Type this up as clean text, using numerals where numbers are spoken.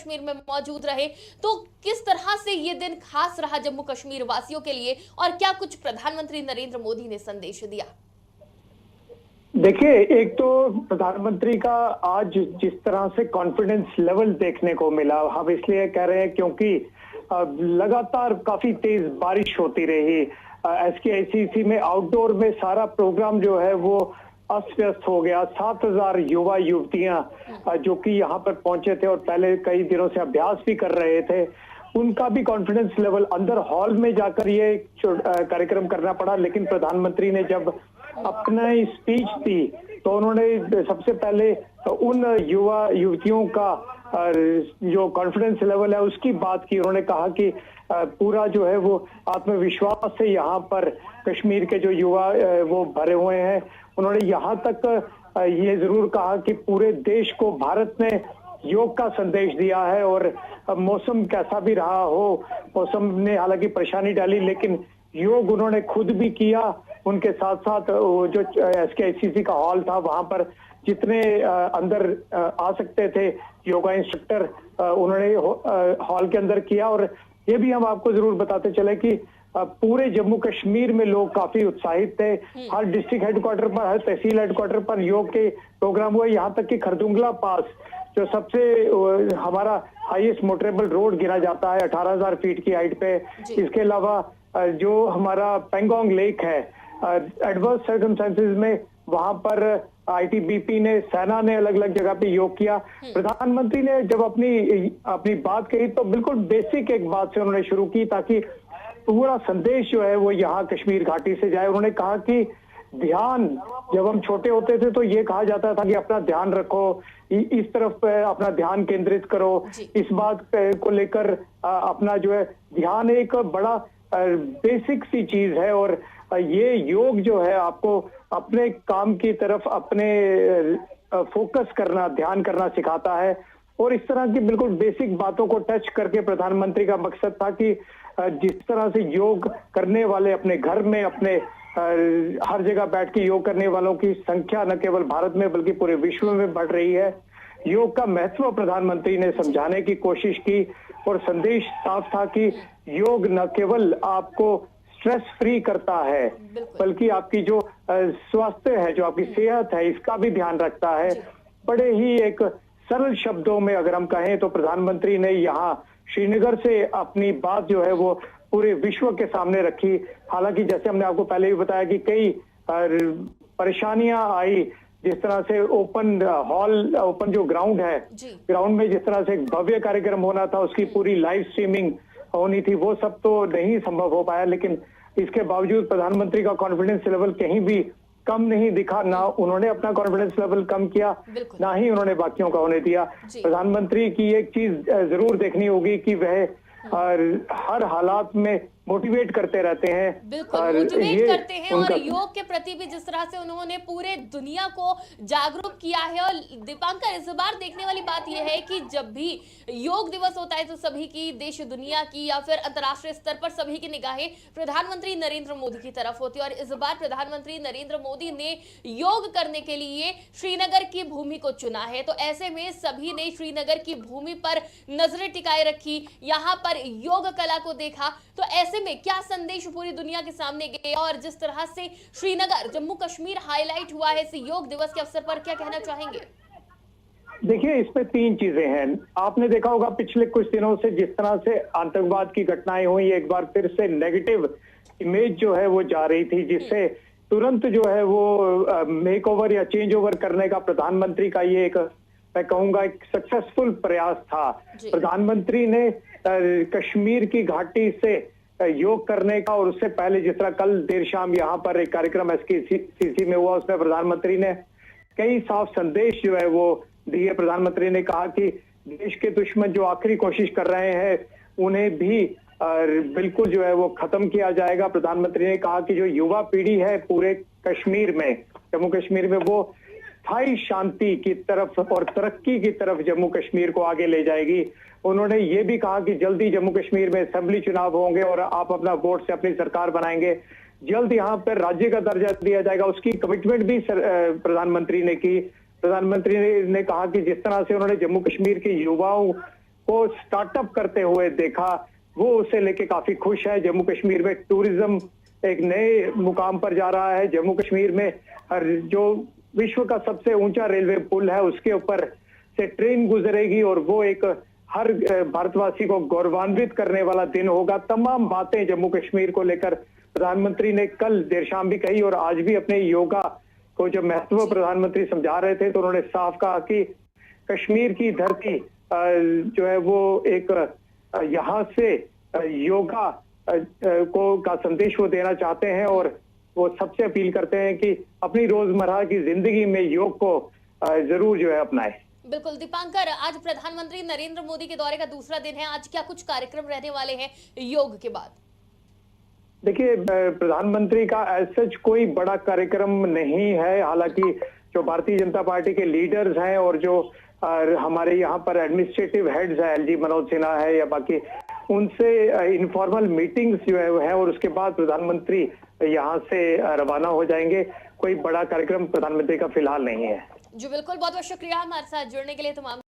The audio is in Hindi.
कश्मीर में मौजूद रहे। तो किस तरह से ये दिन खास रहा जम्मू कश्मीर वासियों के लिए और क्या कुछ प्रधानमंत्री नरेंद्र मोदी ने संदेश दिया? देखिए, एक तो प्रधानमंत्री का आज जिस तरह से कॉन्फिडेंस लेवल देखने को मिला, हम इसलिए कह रहे हैं क्योंकि लगातार काफी तेज बारिश होती रही। SKICC में आउटडोर में सारा प्रोग्राम जो है वो अस्त व्यस्त हो गया। 7,000 युवा युवतियां जो कि यहाँ पर पहुंचे थे और पहले कई दिनों से अभ्यास भी कर रहे थे, उनका भी कॉन्फिडेंस लेवल अंदर हॉल में जाकर ये कार्यक्रम करना पड़ा। लेकिन प्रधानमंत्री ने जब अपना स्पीच दी तो उन्होंने सबसे पहले उन युवा युवतियों का जो कॉन्फिडेंस लेवल है उसकी बात की। उन्होंने कहा कि पूरा जो है वो आत्मविश्वास से यहाँ पर कश्मीर के जो युवा वो भरे हुए हैं। उन्होंने यहाँ तक ये जरूर कहा कि पूरे देश को भारत ने योग का संदेश दिया है और मौसम कैसा भी रहा हो, मौसम ने हालांकि परेशानी डाली लेकिन योग उन्होंने खुद भी किया। उनके साथ साथ जो SKICC का हॉल था वहां पर जितने अंदर आ सकते थे योगा इंस्ट्रक्टर, उन्होंने हॉल के अंदर किया। और ये भी हम आपको जरूर बताते चले कि पूरे जम्मू कश्मीर में लोग काफी उत्साहित थे। हर डिस्ट्रिक्ट हेडक्वार्टर पर, हर तहसील हेडक्वार्टर पर योग के प्रोग्राम हुए। यहाँ तक कि खरदुंगला पास जो सबसे हमारा हाईएस्ट मोटरेबल रोड गिना जाता है 18,000 फीट की हाइट पे। इसके अलावा जो हमारा पेंगोंग लेक है, एडवर्स सर्कमस्टेंसेस में वहां पर ITBP ने, सेना ने अलग अलग जगह पे योग किया। प्रधानमंत्री ने जब अपनी बात कही तो बिल्कुल बेसिक एक बात से उन्होंने शुरू की ताकि पूरा संदेश जो है वो यहाँ कश्मीर घाटी से जाए। उन्होंने कहा कि ध्यान, जब हम छोटे होते थे तो ये कहा जाता था कि अपना ध्यान रखो, इस तरफ अपना ध्यान केंद्रित करो। इस बात को लेकर अपना जो है ध्यान एक बड़ा बेसिक सी चीज है और ये योग जो है आपको अपने काम की तरफ अपने फोकस करना, ध्यान करना सिखाता है। और इस तरह की बिल्कुल बेसिक बातों को टच करके प्रधानमंत्री का मकसद था कि जिस तरह से योग करने वाले अपने घर में, अपने हर जगह बैठ के योग करने वालों की संख्या न केवल भारत में बल्कि पूरे विश्व में बढ़ रही है। योग का महत्व प्रधानमंत्री ने समझाने की कोशिश की और संदेश साफ था कि योग न केवल आपको स्ट्रेस फ्री करता है बल्कि आपकी जो स्वास्थ्य है, जो आपकी सेहत है, इसका भी ध्यान रखता है। बड़े ही एक सरल शब्दों में अगर हम कहें तो प्रधानमंत्री ने यहाँ श्रीनगर से अपनी बात जो है वो पूरे विश्व के सामने रखी। हालांकि जैसे हमने आपको पहले भी बताया कि कई परेशानियां आई, जिस तरह से ओपन जो ग्राउंड है, ग्राउंड में जिस तरह से एक भव्य कार्यक्रम होना था उसकी पूरी लाइव स्ट्रीमिंग होनी थी, वो सब तो नहीं संभव हो पाया। लेकिन इसके बावजूद प्रधानमंत्री का कॉन्फिडेंस लेवल कहीं भी कम नहीं दिखा। ना उन्होंने अपना कॉन्फिडेंस लेवल कम किया, ना ही उन्होंने बाकियों का होने दिया। प्रधानमंत्री की एक चीज जरूर देखनी होगी कि वह हर हालात में मोटिवेट करते रहते हैं। बिल्कुल मोटिवेट करते हैं और योग के प्रति भी जिस तरह से उन्होंने पूरे दुनिया को जागरूक किया है। और दीपांकर, इस बार देखने वाली बात यह है कि जब भी योग दिवस होता है तो सभी की, देश दुनिया की या फिर अंतर्राष्ट्रीय स्तर पर सभी की निगाहें प्रधानमंत्री नरेंद्र मोदी की तरफ होती है। और इस बार प्रधानमंत्री नरेंद्र मोदी ने योग करने के लिए श्रीनगर की भूमि को चुना है। तो ऐसे में सभी ने श्रीनगर की भूमि पर नजरें टिकाए रखी, यहाँ पर योग कला को देखा। तो ऐसे में क्या संदेश पूरी दुनिया के सामने गए और जिस तरह से श्रीनगर, जम्मू कश्मीर हाईलाइट हुआ है इस योग दिवस के अवसर पर, क्या कहना चाहेंगे? देखिए, इसमें 3 चीजें हैं। आपने देखा होगा पिछले कुछ दिनों से जिस तरह से आतंकवाद की घटनाएं हुई, एक बार फिर से नेगेटिव इमेज जो है वो जा रही थी, जिससे तुरंत जो है वो मेक ओवर या चेंज ओवर करने का प्रधानमंत्री का ये एक, मैं कहूंगा, एक सक्सेसफुल प्रयास था। प्रधानमंत्री ने कश्मीर की घाटी से योग करने का, और उससे पहले जिस तरह कल देर शाम यहाँ पर एक कार्यक्रम SKICC में हुआ, उसमें प्रधानमंत्री ने कई साफ संदेश जो है वो दिए। प्रधानमंत्री ने कहा कि देश के दुश्मन जो आखिरी कोशिश कर रहे हैं उन्हें भी बिल्कुल जो है वो खत्म किया जाएगा। प्रधानमंत्री ने कहा कि जो युवा पीढ़ी है पूरे कश्मीर में, जम्मू कश्मीर में, वो स्थायी शांति की तरफ और तरक्की की तरफ जम्मू कश्मीर को आगे ले जाएगी। उन्होंने ये भी कहा कि जल्दी जम्मू कश्मीर में असेंबली चुनाव होंगे और आप अपना वोट से अपनी सरकार बनाएंगे। जल्द यहाँ पर राज्य का दर्जा दिया जाएगा, उसकी कमिटमेंट भी प्रधानमंत्री ने की। प्रधानमंत्री ने कहा कि जिस तरह से उन्होंने जम्मू कश्मीर के युवाओं को स्टार्टअप करते हुए देखा, वो उसे लेके काफी खुश है। जम्मू कश्मीर में टूरिज्म एक नए मुकाम पर जा रहा है। जम्मू कश्मीर में जो विश्व का सबसे ऊंचा रेलवे पुल है उसके ऊपर से ट्रेन गुजरेगी और वो एक हर भारतवासी को गौरवान्वित करने वाला दिन होगा। तमाम बातें जम्मू कश्मीर को लेकर प्रधानमंत्री ने कल देर शाम भी कही और आज भी अपने योगा को जब महत्व प्रधानमंत्री समझा रहे थे तो उन्होंने साफ कहा कि कश्मीर की धरती जो है वो एक यहाँ से योगा को का संदेश वो देना चाहते हैं और वो सबसे अपील करते हैं कि अपनी रोजमर्रा की जिंदगी में योग को जरूर जो है अपनाएं। बिल्कुल दीपांकर, आज प्रधानमंत्री नरेंद्र मोदी के दौरे का दूसरा दिन है। आज क्या कुछ कार्यक्रम रहने वाले हैं योग के बाद? देखिए, प्रधानमंत्री का सच कोई बड़ा कार्यक्रम नहीं है। हालांकि जो भारतीय जनता पार्टी के लीडर्स हैं और जो हमारे यहाँ पर एडमिनिस्ट्रेटिव हेड्स है, एलजी मनोज सिन्हा है या बाकी, उनसे इनफॉर्मल मीटिंग्स जो है और उसके बाद प्रधानमंत्री यहाँ से रवाना हो जाएंगे। कोई बड़ा कार्यक्रम प्रधानमंत्री का फिलहाल नहीं है। जी बिल्कुल, बहुत बहुत शुक्रिया हमारे साथ जुड़ने के लिए तमाम